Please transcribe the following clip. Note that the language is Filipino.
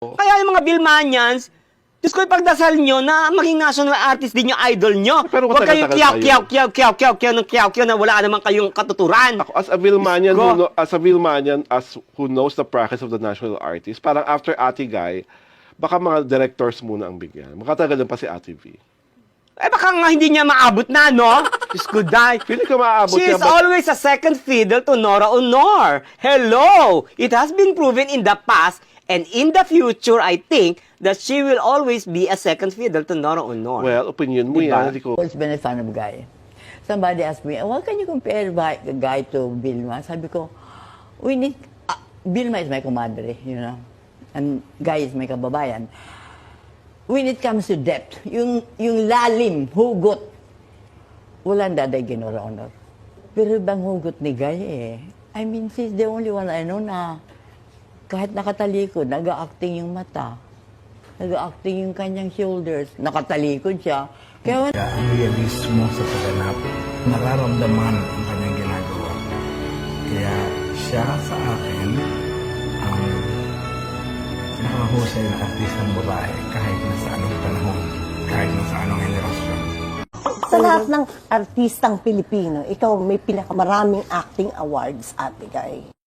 Kaya yung mga Vilmanians, Diyos ko, ipagdasal nyo na maging national artist din yung idol nyo. Pero Huwag kayong matagal-tagal kiyaw na wala naman kayong katuturan. Ako, as a Vilmanian, who knows the practice of the national artist, parang after Ate Guy, baka mga directors muna ang bigyan. Makatagal pa si Ate V. Eh baka nga hindi niya maabot na, no? Diyos ko, die. Feeling ko maabot She niya. is always a second fiddle to Nora Honor. Hello! It has been proven in the past and in the future, I think, that she will always be a second fiddle to Nora Honor. Well, opinion mo Diba? yan. Hindi ko... Always been a fan of Guy. Somebody asked me, why can you compare Guy to Vilma? Sabi ko, we need... Vilma is my comadre, you know. And Guy is my kababayan. When it comes to depth, yung lalim, hugot, walang daday Nora Honor. Pero ibang hugot ni Guy eh. I mean, she's the only one I know na kahit nakatalikod, nag-acting yung mata. Nag-acting yung kanyang shoulders. Nakatalikod siya. Kaya Ang realismo sa pagganap, nararamdaman ang kanyang ginagawa. Kaya siya sa akin ang pinakamahusay na artistang babae kahit na sa anong panahon, kahit na sa anong henerasyon. Sa lahat ng artistang Pilipino, ikaw may pinakamaraming acting awards, Ate Guy.